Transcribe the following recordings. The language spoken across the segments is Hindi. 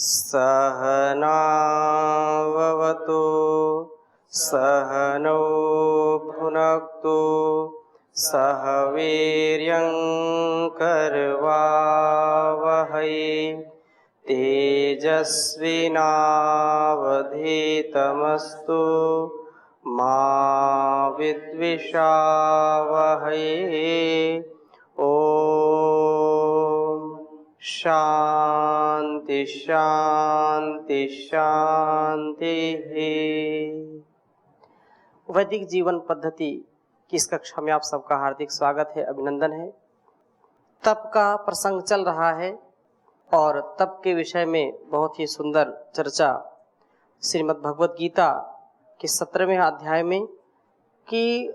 सहनाववतु सहनौ भुनक्तु सह वीर्यं करवावहै तेजस्विनावधीतमस्तु मा विद्विषावहै। ओम शांति शांति शांति। वैदिक जीवन पद्धति की इस कक्षा में आप सबका हार्दिक स्वागत है, अभिनंदन है। तप का प्रसंग चल रहा है और तप के विषय में बहुत ही सुंदर चर्चा श्रीमद् भगवत गीता के 17वें अध्याय में कि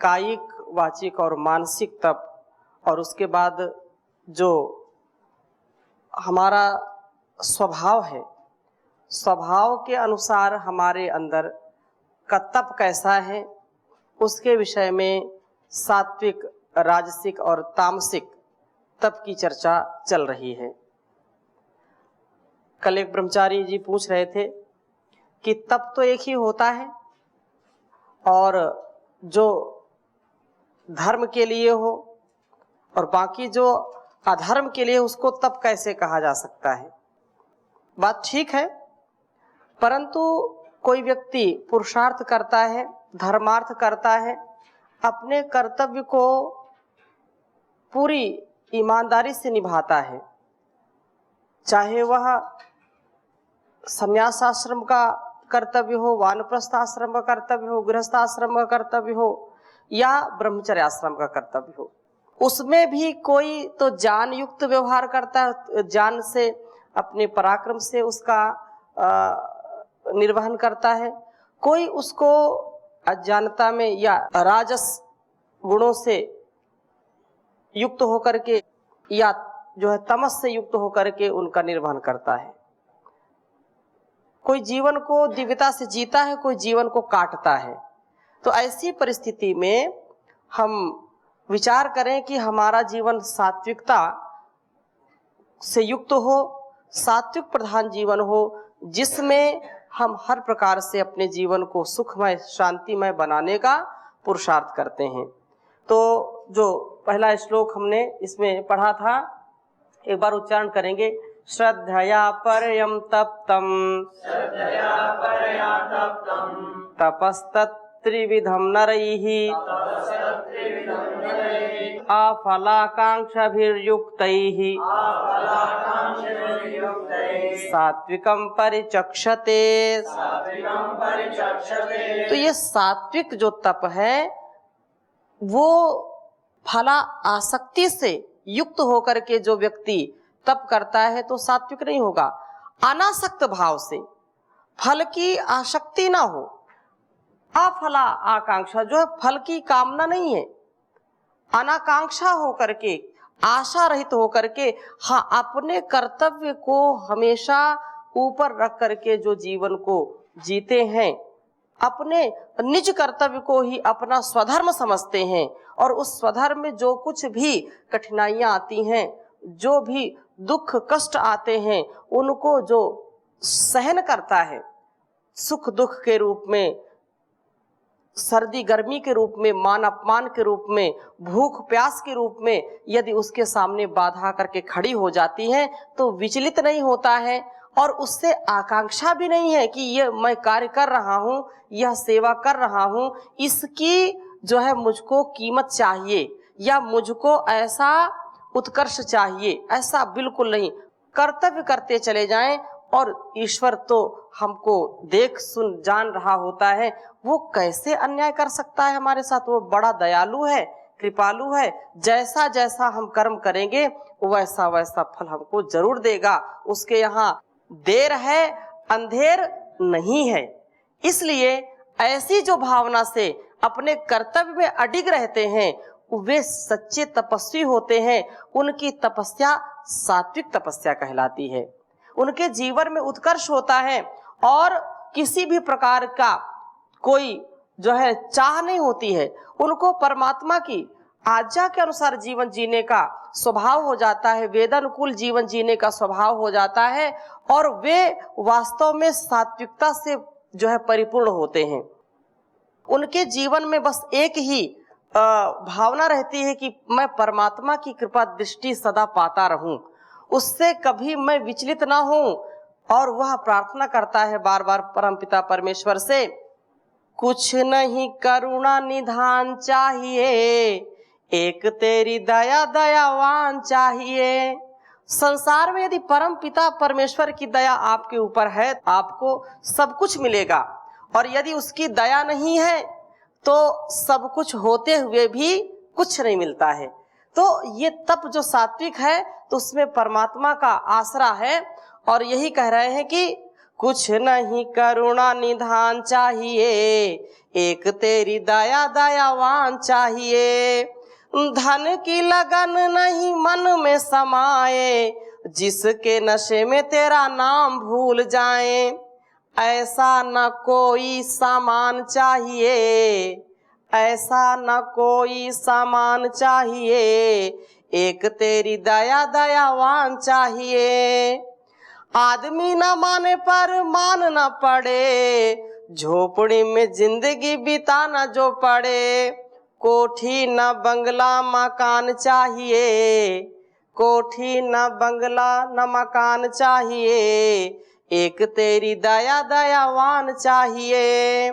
कायिक, वाचिक और मानसिक तप, और उसके बाद जो हमारा स्वभाव है, स्वभाव के अनुसार हमारे अंदर का तप कैसा है, उसके विषय में सात्विक, राजसिक और तामसिक तप की चर्चा चल रही है। कल एक ब्रह्मचारी जी पूछ रहे थे कि तप तो एक ही होता है और जो धर्म के लिए हो और बाकी जो अधर्म के लिए उसको तप कैसे कहा जा सकता है। बात ठीक है, परंतु कोई व्यक्ति पुरुषार्थ करता है, धर्मार्थ करता है, अपने कर्तव्य को पूरी ईमानदारी से निभाता है, चाहे वह संन्यास आश्रम का कर्तव्य हो, वानप्रस्थ आश्रम का कर्तव्य हो, गृहस्थ आश्रम का कर्तव्य हो या ब्रह्मचर्य आश्रम का कर्तव्य हो, उसमें भी कोई तो ज्ञान युक्त व्यवहार करता है, ज्ञान से, अपने पराक्रम से उसका निर्वहन करता है। कोई उसको अज्ञानता में या राजस गुणों से युक्त होकर के या जो है तमस से युक्त होकर के उनका निर्वहन करता है। कोई जीवन को दिव्यता से जीता है, कोई जीवन को काटता है। तो ऐसी परिस्थिति में हम विचार करें कि हमारा जीवन सात्विकता से युक्त हो, सात्विक प्रधान जीवन हो, जिसमें हम हर प्रकार से अपने जीवन को सुखमय, शांतिमय बनाने का पुरुषार्थ करते हैं। तो जो पहला श्लोक हमने इसमें पढ़ा था, एक बार उच्चारण करेंगे। श्रद्धया परयं तप्तं तपस्तत्त्रिविधं नरैः आफलाकांक्षाभिर्युक्तैः सात्विकं परिचक्षते। तो ये सात्विक जो तप है वो फला आसक्ति से युक्त होकर के जो व्यक्ति तप करता है तो सात्विक नहीं होगा। अनासक्त भाव से, फल की आसक्ति ना हो, अफला आकांक्षा, जो है फल की कामना नहीं है, अनाकांक्षा होकर के, आशा रहित होकर के, हाँ, अपने कर्तव्य को हमेशा ऊपर रख करके जो जीवन को जीते हैं, अपने निज कर्तव्य को ही अपना स्वधर्म समझते हैं, और उस स्वधर्म में जो कुछ भी कठिनाइयां आती हैं, जो भी दुख कष्ट आते हैं, उनको जो सहन करता है, सुख दुख के रूप में, सर्दी गर्मी के रूप में, मान अपमान के रूप में, भूख प्यास के रूप में, यदि उसके सामने बाधा करके खड़ी हो जाती है तो विचलित नहीं होता है, और उससे आकांक्षा भी नहीं है कि ये मैं कार्य कर रहा हूँ, यह सेवा कर रहा हूँ, इसकी जो है मुझको कीमत चाहिए या मुझको ऐसा उत्कर्ष चाहिए, ऐसा बिल्कुल नहीं। कर्तव्य करते चले जाएं और ईश्वर तो हमको देख सुन जान रहा होता है, वो कैसे अन्याय कर सकता है हमारे साथ। वो बड़ा दयालु है, कृपालु है, जैसा जैसा हम कर्म करेंगे वैसा वैसा फल हमको जरूर देगा। उसके यहाँ देर है, अंधेर नहीं है। इसलिए ऐसी जो भावना से अपने कर्तव्य में अडिग रहते हैं वे सच्चे तपस्वी होते हैं। उनकी तपस्या सात्विक तपस्या कहलाती है। उनके जीवन में उत्कर्ष होता है और किसी भी प्रकार का कोई जो है चाह नहीं होती है। उनको परमात्मा की आज्ञा के अनुसार जीवन जीने का स्वभाव हो जाता है, वेदानुकूल जीवन जीने का स्वभाव हो जाता है, और वे वास्तव में सात्विकता से जो है परिपूर्ण होते हैं। उनके जीवन में बस एक ही भावना रहती है कि मैं परमात्मा की कृपा दृष्टि सदा पाता रहूं, उससे कभी मैं विचलित ना हूं। और वह प्रार्थना करता है बार बार परमपिता परमेश्वर से, कुछ नहीं करुणा निधान चाहिए, एक तेरी दया दयावान चाहिए। संसार में यदि परम पिता परमेश्वर की दया आपके ऊपर है, आपको सब कुछ मिलेगा, और यदि उसकी दया नहीं है तो सब कुछ होते हुए भी कुछ नहीं मिलता है। तो ये तप जो सात्विक है तो उसमें परमात्मा का आसरा है, और यही कह रहे हैं कि कुछ नहीं करुणा निधान चाहिए, एक तेरी दया दयावान चाहिए। धन की लगन नहीं मन में समाए, जिसके नशे में तेरा नाम भूल जाए। ऐसा न कोई सामान चाहिए, ऐसा न कोई सामान चाहिए, एक तेरी दया दयावान चाहिए। आदमी न माने पर मान न पड़े, झोपड़ी में जिंदगी बिताना जो पड़े। कोठी न बंगला मकान चाहिए, कोठी न बंगला न मकान चाहिए, एक तेरी दया दयावान चाहिए।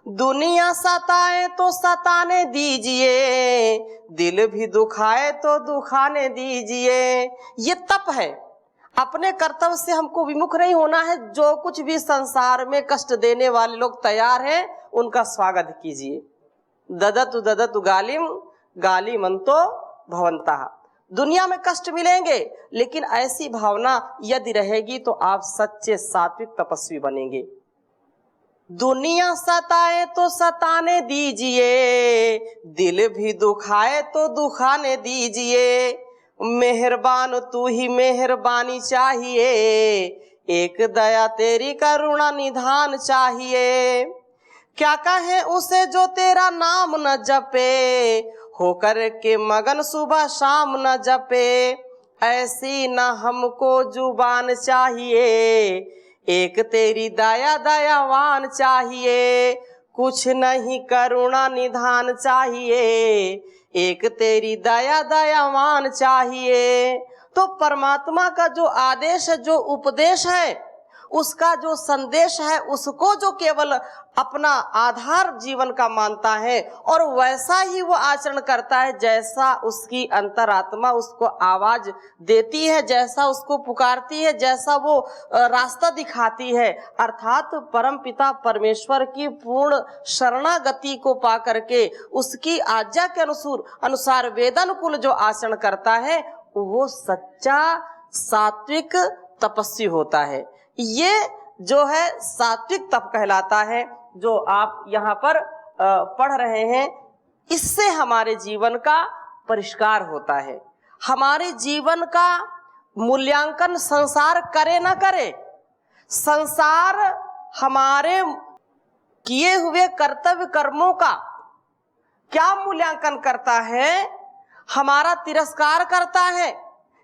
दुनिया सताए तो सताने दीजिए, दिल भी दुखाए तो दुखाने दीजिए। ये तप है, अपने कर्तव्य से हमको विमुख नहीं होना है। जो कुछ भी संसार में कष्ट देने वाले लोग तैयार हैं, उनका स्वागत कीजिए। ददतु ददतु गालिम गालिमंतो भवन्तः। दुनिया में कष्ट मिलेंगे, लेकिन ऐसी भावना यदि रहेगी तो आप सच्चे सात्विक तपस्वी बनेंगे। दुनिया सताए तो सताने दीजिए, दिल भी दुखाए तो दुखाने दीजिए। मेहरबान तू ही मेहरबानी चाहिए, एक दया तेरी करुणा निधान चाहिए। क्या कहे उसे जो तेरा नाम न जपे, होकर के मगन सुबह शाम न जपे। ऐसी न हमको जुबान चाहिए, एक तेरी दया दयावान चाहिए। कुछ नहीं करुणा निधान चाहिए, एक तेरी दया दयावान चाहिए। तो परमात्मा का जो आदेश है, जो उपदेश है, उसका जो संदेश है, उसको जो केवल अपना आधार जीवन का मानता है और वैसा ही वो आचरण करता है जैसा उसकी अंतरात्मा उसको आवाज देती है, जैसा उसको पुकारती है, जैसा वो रास्ता दिखाती है, अर्थात परम पिता परमेश्वर की पूर्ण शरणागति को पा करके उसकी आज्ञा के अनुसार वेदानुकूल जो आचरण करता है, वो सच्चा सात्विक तपस्वी होता है। ये जो है सात्विक तप कहलाता है, जो आप यहाँ पर पढ़ रहे हैं। इससे हमारे जीवन का परिष्कार होता है। हमारे जीवन का मूल्यांकन संसार करे ना करे, संसार हमारे किए हुए कर्तव्य कर्मों का क्या मूल्यांकन करता है? हमारा तिरस्कार करता है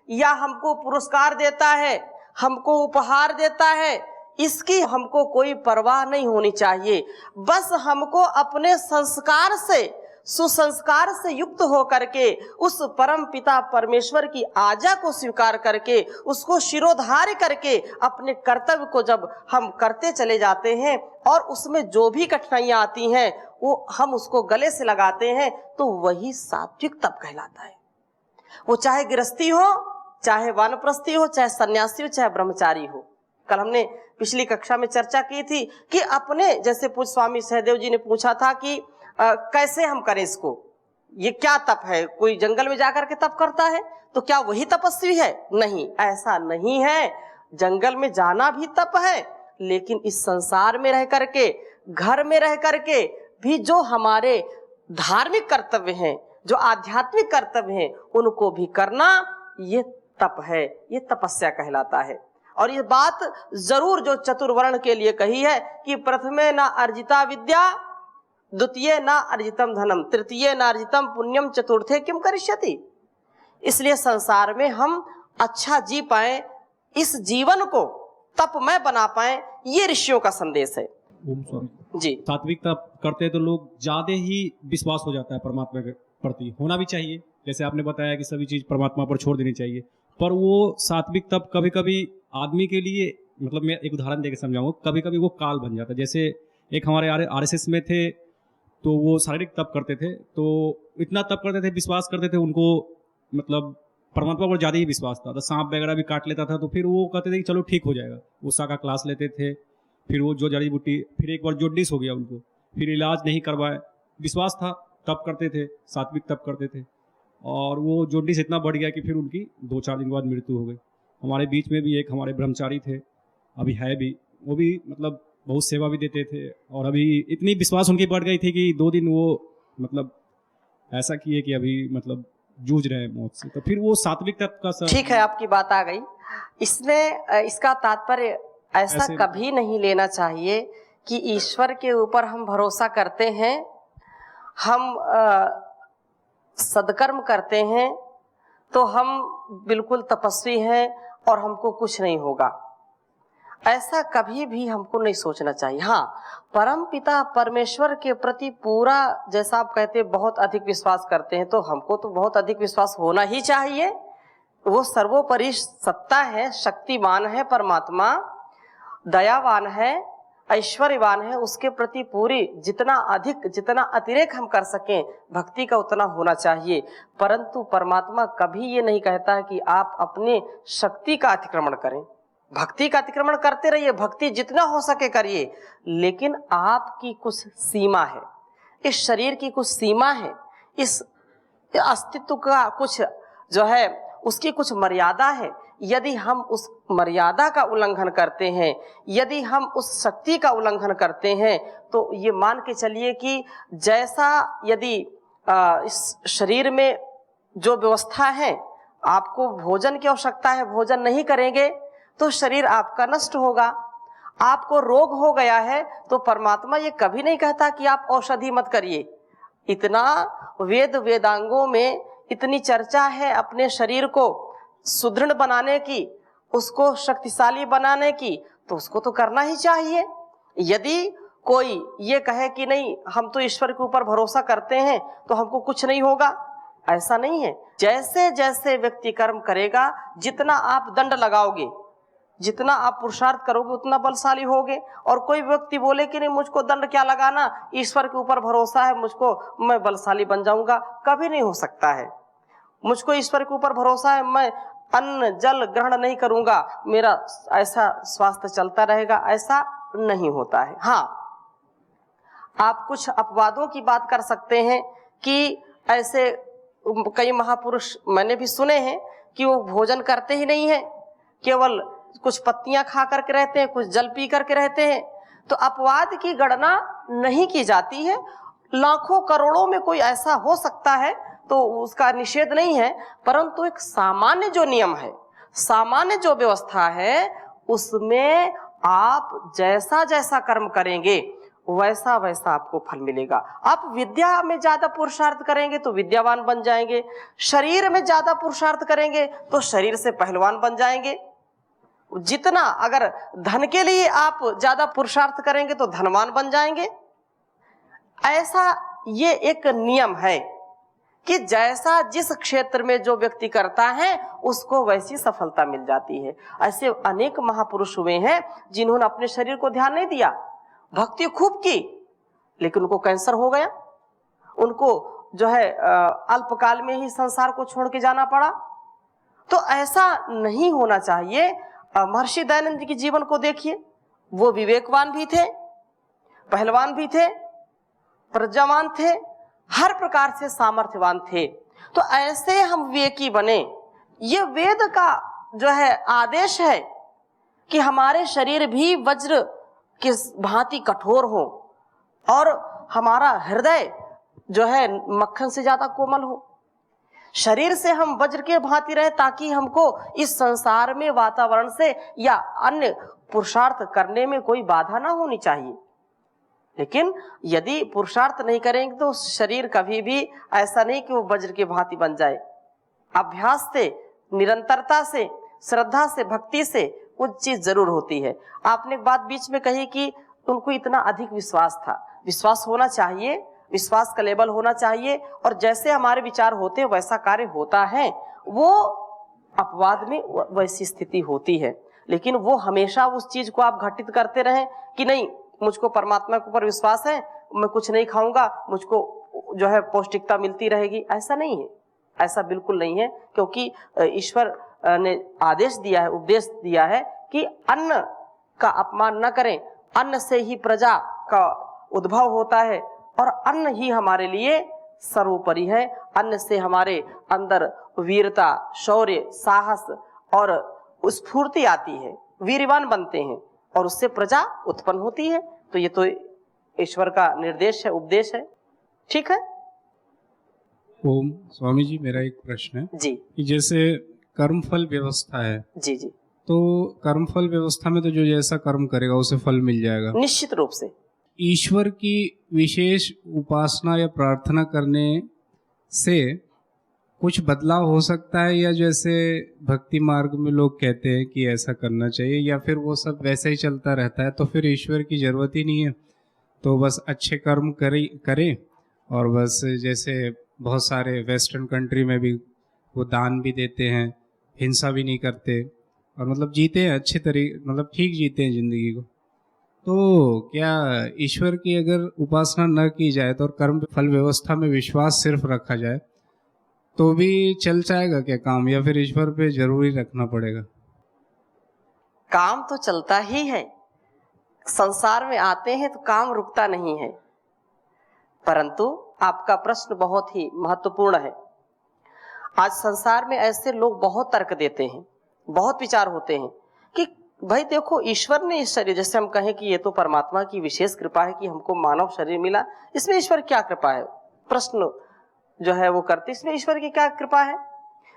या हमको पुरस्कार देता है, हमको उपहार देता है, इसकी हमको कोई परवाह नहीं होनी चाहिए। बस हमको अपने संस्कार से, सुसंस्कार से युक्त होकर के उस परम पिता परमेश्वर की आज्ञा को स्वीकार करके, उसको शिरोधार्य करके अपने कर्तव्य को जब हम करते चले जाते हैं और उसमें जो भी कठिनाइयां आती हैं वो हम उसको गले से लगाते हैं, तो वही सात्विक तप कहलाता है। वो चाहे गृहस्थी हो, चाहे वानप्रस्थी हो, चाहे सन्यासी हो, चाहे ब्रह्मचारी हो। कल हमने पिछली कक्षा में चर्चा की थी कि अपने जैसे पूज्य स्वामी सहदेव जी ने पूछा था कि कैसे हम करें इसको, ये क्या तप है? कोई जंगल में जाकर के तप करता है तो क्या वही तपस्वी है? नहीं, ऐसा नहीं है। जंगल में जाना भी तप है, लेकिन इस संसार में रह करके, घर में रह करके भी जो हमारे धार्मिक कर्तव्य हैं, जो आध्यात्मिक कर्तव्य हैं, उनको भी करना ये तप है, ये तपस्या कहलाता है। और ये बात जरूर जो चतुर्वर्ण के लिए कही है कि प्रथमे न अर्जिता विद्या द्वितीय न अर्जितम धनम, तृतीय न अर्जितम पुण्यम, चतुर्थे किम करिष्यति। इसलिए संसार में हम अच्छा जी पाए, इस जीवन को तपमय बना पाए, ये ऋषियों का संदेश है। ओम स्वामी जी। सात्विक तप करते हैं तो लोग ज्यादा ही विश्वास हो जाता है परमात्मा के प्रति, होना भी चाहिए। जैसे आपने बताया कि सभी चीज परमात्मा पर छोड़ देनी चाहिए, पर वो सात्विक तप कभी कभी आदमी के लिए, मतलब मैं एक उदाहरण देकर समझाऊंगा, कभी कभी वो काल बन जाता है। जैसे एक हमारे आरएसएस में थे, तो वो शारीरिक तप करते थे, तो इतना तप करते थे, विश्वास करते थे, उनको मतलब परमात्मा पर ज़्यादा ही विश्वास था। तो सांप वगैरह भी काट लेता था तो फिर वो कहते थे कि चलो ठीक हो जाएगा। उषा का क्लास लेते थे, फिर वो जो जड़ी बूटी, फिर एक बार जॉन्डिस हो गया उनको, फिर इलाज नहीं करवाए, विश्वास था, तप करते थे, सात्विक तप करते थे, और वो जॉन्डिस इतना बढ़ गया कि फिर उनकी 2-4 दिन बाद मृत्यु हो गई। हमारे बीच में भी एक हमारे ब्रह्मचारी थे, अभी है भी, वो भी मतलब बहुत सेवा भी देते थे, और अभी इतनी विश्वास उनकी बढ़ गई थी कि 2 दिन वो मतलब ऐसा किए कि अभी मतलब जूझ रहे हैं मौत से। तो फिर वो सात्विक तत्व का ठीक है, आपकी बात आ गई। इसमें इसका तात्पर्य ऐसा कभी नहीं लेना चाहिए कि ईश्वर के ऊपर हम भरोसा करते हैं, हम सदकर्म करते हैं तो हम बिल्कुल तपस्वी हैं और हमको कुछ नहीं होगा। ऐसा कभी भी हमको नहीं सोचना चाहिए। हाँ, परम पिता परमेश्वर के प्रति पूरा, जैसा आप कहते हैं, बहुत अधिक विश्वास करते हैं, तो हमको तो बहुत अधिक विश्वास होना ही चाहिए। वो सर्वोपरि सत्ता है, शक्तिमान है, परमात्मा दयावान है, ऐश्वर्यवान है, उसके प्रति पूरी जितना अधिक, जितना अतिरेक हम कर सकें भक्ति का, उतना होना चाहिए। परंतु परमात्मा कभी ये नहीं कहता है कि आप अपने शक्ति का अतिक्रमण करें। भक्ति का अतिक्रमण करते रहिए, भक्ति जितना हो सके करिए, लेकिन आपकी कुछ सीमा है, इस शरीर की कुछ सीमा है, इस अस्तित्व का कुछ जो है उसकी कुछ मर्यादा है। यदि हम उस मर्यादा का उल्लंघन करते हैं, यदि हम उस शक्ति का उल्लंघन करते हैं, तो ये मान के चलिए कि जैसा यदि इस शरीर में जो व्यवस्था है, आपको भोजन की आवश्यकता है, भोजन नहीं करेंगे तो शरीर आपका नष्ट होगा। आपको रोग हो गया है तो परमात्मा ये कभी नहीं कहता कि आप औषधि मत करिए। इतना वेदांगों में इतनी चर्चा है अपने शरीर को सुदृढ़ बनाने की, उसको शक्तिशाली बनाने की, तो उसको तो करना ही चाहिए। यदि कोई ये कहे कि नहीं हम तो ईश्वर के ऊपर भरोसा करते हैं तो हमको कुछ नहीं होगा, ऐसा नहीं है। जैसे जैसे व्यक्ति कर्म करेगा, जितना आप दंड लगाओगे, जितना आप पुरुषार्थ करोगे, उतना बलशाली होगे। और कोई व्यक्ति बोले कि नहीं मुझको दंड क्या लगाना, ईश्वर के ऊपर भरोसा है मुझको, मैं बलशाली बन जाऊंगा, कभी नहीं हो सकता है। मुझको ईश्वर के ऊपर भरोसा है, मैं अन्न जल ग्रहण नहीं करूंगा, मेरा ऐसा स्वास्थ्य चलता रहेगा, ऐसा नहीं होता है। हाँ, आप कुछ अपवादों की बात कर सकते हैं कि ऐसे कई महापुरुष मैंने भी सुने हैं कि वो भोजन करते ही नहीं है, केवल कुछ पत्तियां खा करके रहते हैं, कुछ जल पी करके रहते हैं। तो अपवाद की गणना नहीं की जाती है। लाखों करोड़ों में कोई ऐसा हो सकता है तो उसका निषेध नहीं है, परंतु एक सामान्य जो नियम है, सामान्य जो व्यवस्था है, उसमें आप जैसा जैसा कर्म करेंगे वैसा वैसा आपको फल मिलेगा। आप विद्या में ज्यादा पुरुषार्थ करेंगे तो विद्यावान बन जाएंगे, शरीर में ज्यादा पुरुषार्थ करेंगे तो शरीर से पहलवान बन जाएंगे। जितना अगर धन के लिए आप ज्यादा पुरुषार्थ करेंगे तो धनवान बन जाएंगे। ऐसा ये एक नियम है कि जैसा जिस क्षेत्र में जो व्यक्ति करता है उसको वैसी सफलता मिल जाती है। ऐसे अनेक महापुरुष हुए हैं जिन्होंने अपने शरीर को ध्यान नहीं दिया, भक्ति खूब की, लेकिन उनको कैंसर हो गया, उनको जो है अल्पकाल में ही संसार को छोड़ के जाना पड़ा। तो ऐसा नहीं होना चाहिए। महर्षि दयानंद जी के जीवन को देखिए, वो विवेकवान भी थे, पहलवान भी थे, प्रज्ञावान थे, हर प्रकार से सामर्थ्यवान थे। तो ऐसे हम विवेकी बने। ये वेद का जो है आदेश है कि हमारे शरीर भी वज्र की भांति कठोर हो और हमारा हृदय जो है मक्खन से ज्यादा कोमल हो। शरीर से हम वज्र के भांति रहे ताकि हमको इस संसार में वातावरण से या अन्य पुरुषार्थ करने में कोई बाधा ना होनी चाहिए। लेकिन यदि पुरुषार्थ नहीं करेंगे तो शरीर कभी भी ऐसा नहीं कि वो वज्र की भांति बन जाए। अभ्यास से, निरंतरता से, श्रद्धा से, भक्ति से कुछ चीज जरूर होती है। आपने एक बात बीच में कही कि उनको इतना अधिक विश्वास था। विश्वास होना चाहिए, विश्वास का लेवल होना चाहिए, और जैसे हमारे विचार होते हैं वैसा कार्य होता है। वो अपवाद में वैसी स्थिति होती है, लेकिन वो हमेशा उस चीज को आप घटित करते रहें कि नहीं मुझको परमात्मा के ऊपर विश्वास है, मैं कुछ नहीं खाऊंगा, मुझको जो है पौष्टिकता मिलती रहेगी, ऐसा नहीं है। ऐसा बिल्कुल नहीं है, क्योंकि ईश्वर ने आदेश दिया है, उपदेश दिया है कि अन्न का अपमान न करें। अन्न से ही प्रजा का उद्भव होता है और अन्न ही हमारे लिए सर्वोपरि है। अन्न से हमारे अंदर वीरता, शौर्य, साहस और स्फूर्ति आती है, वीरवान बनते हैं और उससे प्रजा उत्पन्न होती है। तो ये तो ईश्वर का निर्देश है, उपदेश है। ठीक है। ओम। स्वामी जी, मेरा एक प्रश्न है जी कि जैसे कर्मफल व्यवस्था है, जी जी तो कर्मफल व्यवस्था में तो जो जैसा कर्म करेगा उसे फल मिल जाएगा। निश्चित रूप से ईश्वर की विशेष उपासना या प्रार्थना करने से कुछ बदलाव हो सकता है, या जैसे भक्ति मार्ग में लोग कहते हैं कि ऐसा करना चाहिए, या फिर वो सब वैसे ही चलता रहता है तो फिर ईश्वर की जरूरत ही नहीं है, तो बस अच्छे कर्म करे और बस जैसे बहुत सारे वेस्टर्न कंट्री में भी वो दान भी देते हैं, हिंसा भी नहीं करते और मतलब जीते हैं अच्छे तरीके, मतलब ठीक जीते हैं जिंदगी को। तो क्या ईश्वर की अगर उपासना न की जाए तो और कर्म फल व्यवस्था में विश्वास सिर्फ रखा जाए तो भी चल जाएगा क्या काम, या फिर ईश्वर पे जरूरी रखना पड़ेगा? काम तो चलता ही है। संसार में आते हैं तो काम रुकता नहीं है। परंतु आपका प्रश्न बहुत ही महत्वपूर्ण है। आज संसार में ऐसे लोग बहुत तर्क देते हैं, बहुत विचार होते हैं कि भाई देखो ईश्वर ने इस शरीर, जैसे हम कहें कि ये तो परमात्मा की विशेष कृपा है कि हमको मानव शरीर मिला, इसमें ईश्वर क्या कृपा है? प्रश्न जो है वो करते, इसमें ईश्वर की क्या कृपा है?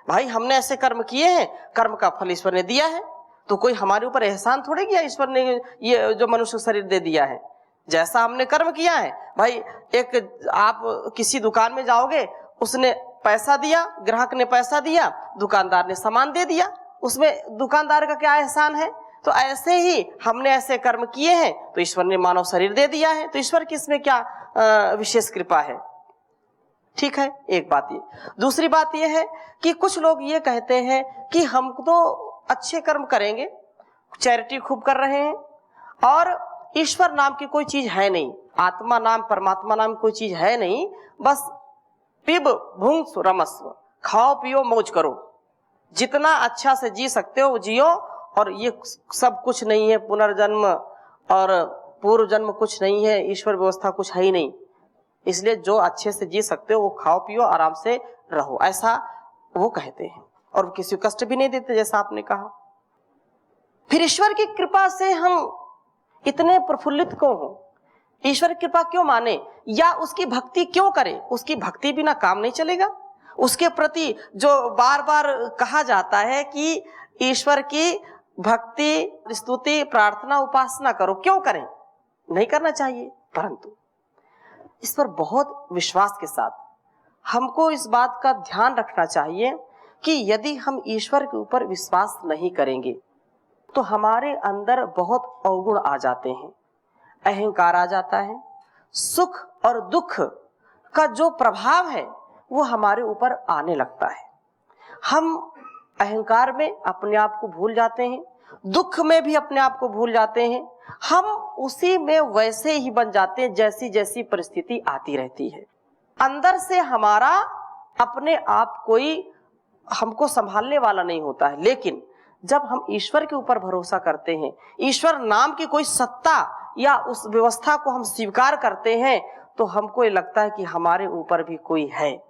भाई हमने ऐसे कर्म किए हैं, कर्म का फल ईश्वर ने दिया है, तो कोई हमारे ऊपर एहसान थोड़े किया ईश्वर ने ये जो मनुष्य शरीर दे दिया है। जैसा हमने कर्म किया है, भाई एक आप किसी दुकान में जाओगे, उसने पैसा दिया, ग्राहक ने पैसा दिया, दुकानदार ने सामान दे दिया, उसमें दुकानदार का क्या एहसान है? तो ऐसे ही हमने ऐसे कर्म किए हैं तो ईश्वर ने मानव शरीर दे दिया है, तो ईश्वर की इसमें क्या विशेष कृपा है? ठीक है, एक बात ये। दूसरी बात ये है कि कुछ लोग ये कहते हैं कि हम तो अच्छे कर्म करेंगे, चैरिटी खूब कर रहे हैं, और ईश्वर नाम की कोई चीज है नहीं, आत्मा नाम, परमात्मा नाम कोई चीज है नहीं, बस पिब भुंक्स रमस्व, खाओ पियो मौज करो, जितना अच्छा से जी सकते हो जियो, और ये सब कुछ नहीं है, पुनर्जन्म और पूर्व जन्म कुछ नहीं है, ईश्वर व्यवस्था कुछ है ही नहीं, इसलिए जो अच्छे से जी सकते हो वो खाओ पियो आराम से रहो, ऐसा वो कहते हैं, और किसी को कष्ट भी नहीं देते जैसा आपने कहा। फिर ईश्वर की कृपा से हम इतने प्रफुल्लित क्यों हो? ईश्वर की कृपा क्यों माने, या उसकी भक्ति क्यों करें? उसकी भक्ति बिना काम नहीं चलेगा। उसके प्रति जो बार बार कहा जाता है कि ईश्वर की भक्ति, स्तुति, प्रार्थना, उपासना करो, क्यों करें? नहीं करना चाहिए। परंतु इस पर बहुत विश्वास के साथ हमको इस बात का ध्यान रखना चाहिए कि यदि हम ईश्वर के ऊपर विश्वास नहीं करेंगे तो हमारे अंदर बहुत अवगुण आ जाते हैं, अहंकार आ जाता है, सुख और दुख का जो प्रभाव है वो हमारे ऊपर आने लगता है। हम अहंकार में अपने आप को भूल जाते हैं, दुख में भी अपने आप को भूल जाते हैं, हम उसी में वैसे ही बन जाते हैं जैसी जैसी परिस्थिति आती रहती है। अंदर से हमारा अपने आप कोई हमको संभालने वाला नहीं होता है। लेकिन जब हम ईश्वर के ऊपर भरोसा करते हैं, ईश्वर नाम की कोई सत्ता या उस व्यवस्था को हम स्वीकार करते हैं, तो हमको ये लगता है कि हमारे ऊपर भी कोई है।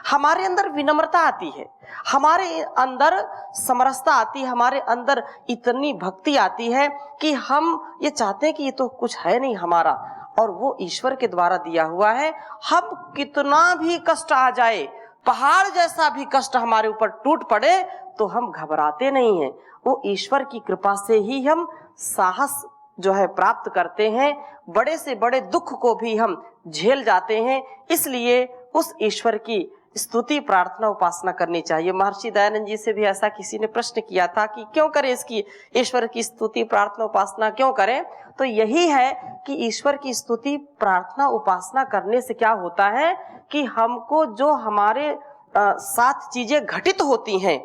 हमारे अंदर विनम्रता आती है, हमारे अंदर समरसता आती है, हमारे अंदर इतनी भक्ति आती है कि हम ये चाहते हैं कि ये तो कुछ है नहीं हमारा, और वो ईश्वर के द्वारा दिया हुआ है। हम कितना भी कष्ट आ जाए, पहाड़ जैसा भी कष्ट हमारे ऊपर टूट पड़े, तो हम घबराते नहीं हैं। वो ईश्वर की कृपा से ही हम साहस जो है प्राप्त करते हैं, बड़े से बड़े दुख को भी हम झेल जाते हैं। इसलिए उस ईश्वर की स्तुति प्रार्थना उपासना करनी चाहिए। महर्षि दयानंद जी से भी ऐसा किसी ने प्रश्न किया था कि क्यों करें इसकी, ईश्वर की स्तुति प्रार्थना उपासना क्यों करें? तो यही है कि ईश्वर की स्तुति प्रार्थना उपासना करने से क्या होता है कि हमको जो हमारे साथ चीजें घटित होती हैं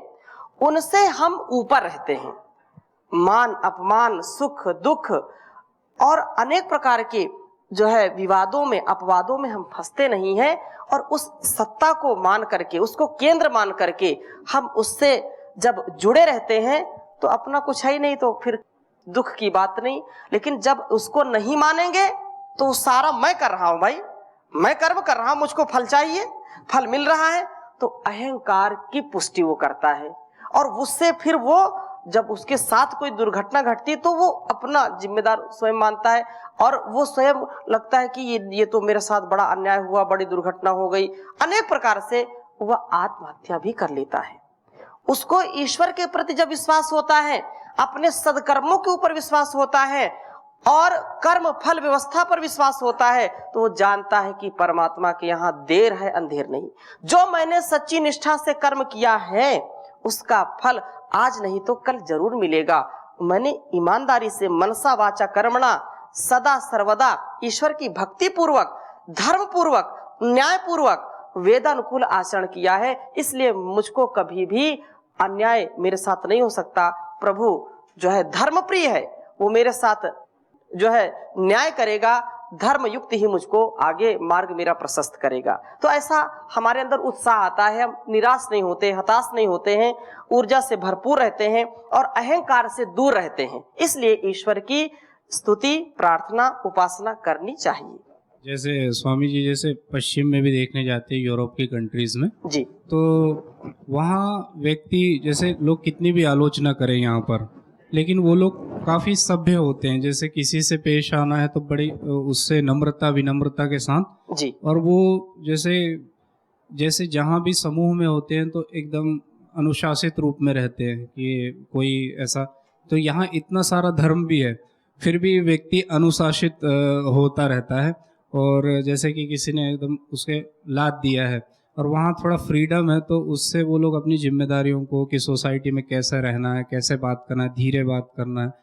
उनसे हम ऊपर रहते हैं। मान अपमान, सुख दुख और अनेक प्रकार के जो है विवादों में अपवादों में हम फंसते नहीं हैं, और उस सत्ता को मान करके, उसको केंद्र मान करके हम उससे जब जुड़े रहते हैं तो अपना कुछ है ही नहीं, तो फिर दुख की बात नहीं। लेकिन जब उसको नहीं मानेंगे तो सारा मैं कर रहा हूं भाई, मैं कर्म कर रहा हूं, मुझको फल चाहिए, फल मिल रहा है, तो अहंकार की पुष्टि वो करता है। और उससे फिर वो जब उसके साथ कोई दुर्घटना घटती तो वो अपना जिम्मेदार स्वयं मानता है, और वो स्वयं लगता है कि ये तो मेरे साथ बड़ा अन्याय हुआ, बड़ी दुर्घटना हो गई, अनेक प्रकार से वह आत्महत्या भी कर लेता है। उसको ईश्वर के प्रति जब विश्वास होता है, अपने सदकर्मों के ऊपर विश्वास होता है और कर्म फल व्यवस्था पर विश्वास होता है, तो वो जानता है कि परमात्मा के यहाँ देर है अंधेर नहीं। जो मैंने सच्ची निष्ठा से कर्म किया है उसका फल आज नहीं तो कल जरूर मिलेगा। मैंने ईमानदारी से मनसा वाचा कर्मणा सदा सर्वदा ईश्वर की भक्ति पूर्वक, धर्म पूर्वक, न्याय पूर्वक वेदानुकूल आचरण किया है, इसलिए मुझको कभी भी अन्याय मेरे साथ नहीं हो सकता। प्रभु जो है धर्म प्रिय है, वो मेरे साथ जो है न्याय करेगा, धर्म युक्त ही मुझको आगे मार्ग मेरा प्रशस्त करेगा। तो ऐसा हमारे अंदर उत्साह आता है, हम निराश नहीं होते, हताश नहीं होते हैं, ऊर्जा से भरपूर रहते हैं और अहंकार से दूर रहते हैं। इसलिए ईश्वर की स्तुति प्रार्थना उपासना करनी चाहिए। जैसे स्वामी जी जैसे पश्चिम में भी देखने जाते हैं, यूरोप की कंट्रीज में जी, तो वहाँ व्यक्ति जैसे लोग कितनी भी आलोचना करें यहाँ पर, लेकिन वो लोग काफ़ी सभ्य होते हैं। जैसे किसी से पेश आना है तो बड़ी उससे नम्रता विनम्रता के साथ जी, और वो जैसे जहाँ भी समूह में होते हैं तो एकदम अनुशासित रूप में रहते हैं कि कोई ऐसा। तो यहाँ इतना सारा धर्म भी है, फिर भी व्यक्ति अनुशासित होता रहता है, और जैसे कि किसी ने एकदम उसके लाद दिया है और वहाँ थोड़ा फ्रीडम है, तो उससे वो लोग अपनी जिम्मेदारियों को कि सोसाइटी में कैसे रहना है, कैसे बात करना है, धीरे बात करना है,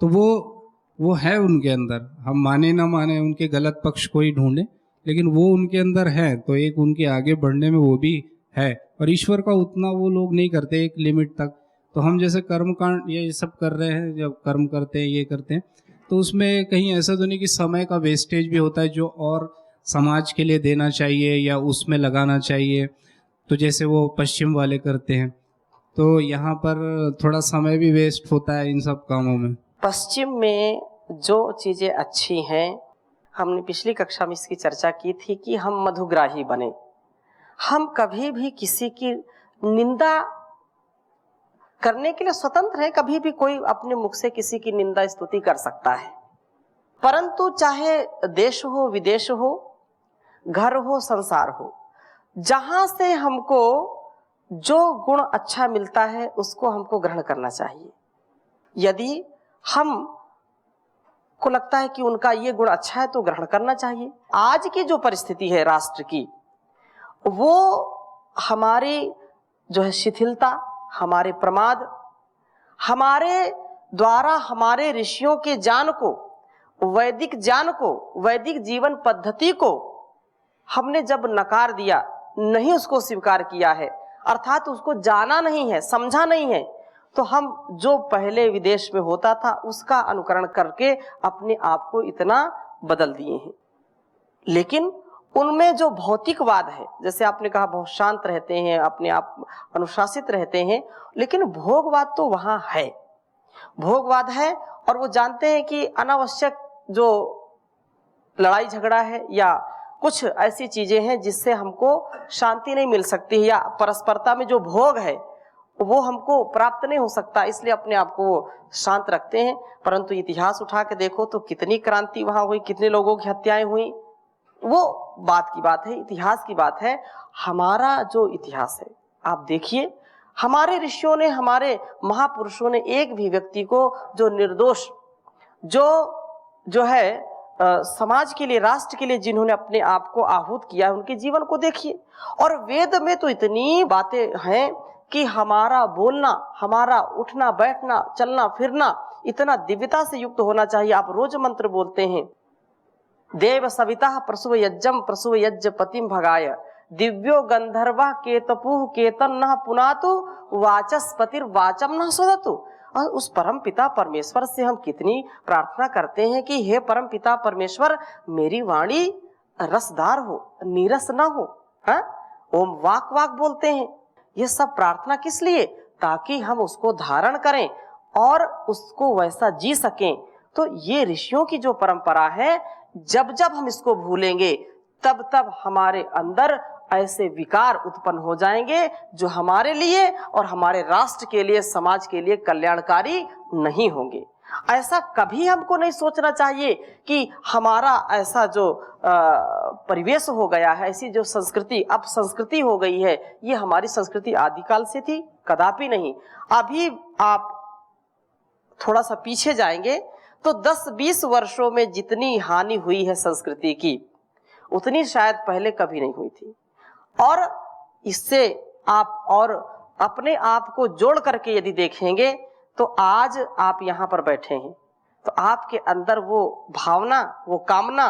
तो वो है उनके अंदर। हम माने ना माने, उनके गलत पक्ष को ही ढूंढे, लेकिन वो उनके अंदर है, तो एक उनके आगे बढ़ने में वो भी है। और ईश्वर का उतना वो लोग नहीं करते, एक लिमिट तक। तो हम जैसे कर्म कांड ये सब कर रहे हैं, जब कर्म करते हैं, ये करते हैं, तो उसमें कहीं ऐसा तो नहीं कि समय का वेस्टेज भी होता है जो और समाज के लिए देना चाहिए या उसमें लगाना चाहिए, तो जैसे वो पश्चिम वाले करते हैं, तो यहाँ पर थोड़ा समय भी वेस्ट होता है इन सब कामों में। पश्चिम में जो चीजें अच्छी हैं, हमने पिछली कक्षा में इसकी चर्चा की थी कि हम मधुग्राही बने। हम कभी भी किसी की निंदा करने के लिए स्वतंत्र है, कभी भी कोई अपने मुख से किसी की निंदा स्तुति कर सकता है, परंतु चाहे देश हो विदेश हो, घर हो संसार हो, जहां से हमको जो गुण अच्छा मिलता है उसको हमको ग्रहण करना चाहिए। यदि हम को लगता है कि उनका ये गुण अच्छा है तो ग्रहण करना चाहिए। आज की जो परिस्थिति है राष्ट्र की, वो हमारी जो है शिथिलता, हमारे प्रमाद, हमारे द्वारा हमारे ऋषियों के ज्ञान को, वैदिक ज्ञान को, वैदिक जीवन पद्धति को हमने जब नकार दिया, नहीं उसको स्वीकार किया है, अर्थात उसको जाना नहीं है, समझा नहीं है, तो हम जो पहले विदेश में होता था उसका अनुकरण करके अपने आप को इतना बदल दिए हैं। लेकिन उनमें जो भौतिकवाद है, जैसे आपने कहा बहुत शांत रहते हैं, अपने आप अनुशासित रहते हैं, लेकिन भोगवाद तो वहां है, भोगवाद है। और वो जानते हैं कि अनावश्यक जो लड़ाई झगड़ा है या कुछ ऐसी चीजें हैं जिससे हमको शांति नहीं मिल सकती है, या परस्परता में जो भोग है वो हमको प्राप्त नहीं हो सकता, इसलिए अपने आप को शांत रखते हैं। परंतु इतिहास उठा के देखो तो कितनी क्रांति वहां हुई, कितने लोगों की हत्याएं हुई, वो बात की बात है, इतिहास की बात है। हमारा जो इतिहास है आप देखिए, हमारे ऋषियों ने, हमारे महापुरुषों ने एक भी व्यक्ति को जो निर्दोष जो है समाज के लिए, राष्ट्र के लिए जिन्होंने अपने आप को आहूत किया है, उनके जीवन को देखिए। और वेद में तो इतनी बातें हैं कि हमारा बोलना, हमारा उठना बैठना, चलना फिरना इतना दिव्यता से युक्त होना चाहिए। आप रोज मंत्र बोलते हैं, देव सविता प्रसूव यज्ञम प्रसूव यज्ञ पतिम भगाय, दिव्यो गंधर्व केतपुः केतन न पुनातु, वाचस्पतिर वाचम न सुदतु। और उस परम पिता परमेश्वर से हम कितनी प्रार्थना करते हैं कि हे परम पिता परमेश्वर, मेरी वाणी रसदार हो, नीरस ना हो। ओम वाक वाक बोलते हैं। ये सब प्रार्थना किस लिए? ताकि हम उसको धारण करें और उसको वैसा जी सकें। तो ये ऋषियों की जो परंपरा है, जब जब हम इसको भूलेंगे तब तब हमारे अंदर ऐसे विकार उत्पन्न हो जाएंगे जो हमारे लिए और हमारे राष्ट्र के लिए, समाज के लिए कल्याणकारी नहीं होंगे। ऐसा कभी हमको नहीं सोचना चाहिए कि हमारा ऐसा जो परिवेश हो गया है, ऐसी जो संस्कृति अब संस्कृति हो गई है, ये हमारी संस्कृति आदिकाल से थी, कदापि नहीं। अभी आप थोड़ा सा पीछे जाएंगे तो 10-20 वर्षों में जितनी हानि हुई है संस्कृति की, उतनी शायद पहले कभी नहीं हुई थी। और इससे आप और अपने आप को जोड़ करके यदि देखेंगे तो आज आप यहाँ पर बैठे हैं तो आपके अंदर वो भावना, वो कामना,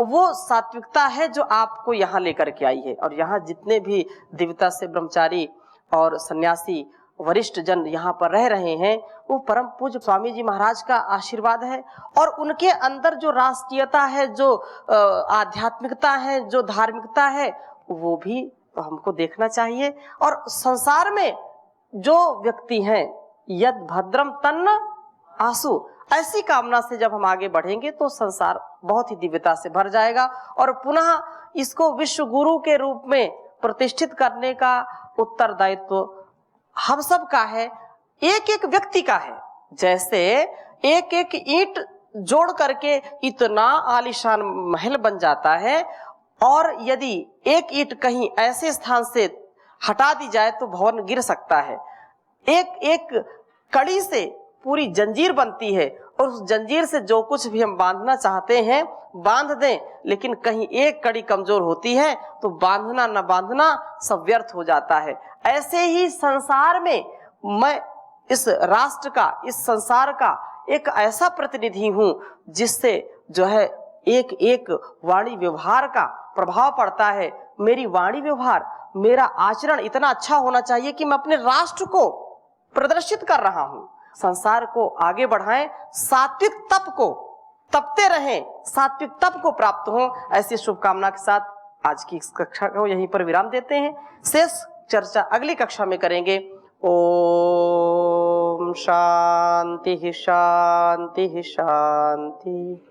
वो सात्विकता है जो आपको यहाँ लेकर के आई है। और यहाँ जितने भी दिव्यता से ब्रह्मचारी और सन्यासी वरिष्ठ जन यहाँ पर रह रहे हैं, वो परम पूज्य स्वामी जी महाराज का आशीर्वाद है। और उनके अंदर जो राष्ट्रीयता है, जो आध्यात्मिकता है, जो धार्मिकता है, वो भी हमको देखना चाहिए। और संसार में जो व्यक्ति हैं, यद भद्रम तन्न आसु, ऐसी कामना से जब हम आगे बढ़ेंगे तो संसार बहुत ही दिव्यता से भर जाएगा। और पुनः इसको विश्व गुरु के रूप में प्रतिष्ठित करने का उत्तरदायित्व हम सब का है, एक एक व्यक्ति का है। जैसे एक एक ईंट जोड़ करके इतना आलीशान महल बन जाता है, और यदि एक ईंट कहीं ऐसे स्थान से हटा दी जाए तो भवन गिर सकता है। एक एक कड़ी से पूरी जंजीर बनती है, और उस जंजीर से जो कुछ भी हम बांधना चाहते हैं बांध दें, लेकिन कहीं एक कड़ी कमजोर होती है तो बांधना न बांधना सब व्यर्थ हो जाता है। ऐसे ही संसार में मैं इस राष्ट्र का, इस संसार का एक ऐसा प्रतिनिधि हूं जिससे जो है एक एक वाणी व्यवहार का प्रभाव पड़ता है। मेरी वाणी व्यवहार, मेरा आचरण इतना अच्छा होना चाहिए कि मैं अपने राष्ट्र को प्रदर्शित कर रहा हूं। संसार को आगे बढ़ाएं, सात्विक तप को तपते रहें, सात्विक तप को प्राप्त हो, ऐसी शुभकामना के साथ आज की इस कक्षा को यहीं पर विराम देते हैं। शेष चर्चा अगली कक्षा में करेंगे। ओम शांति शांति शांति।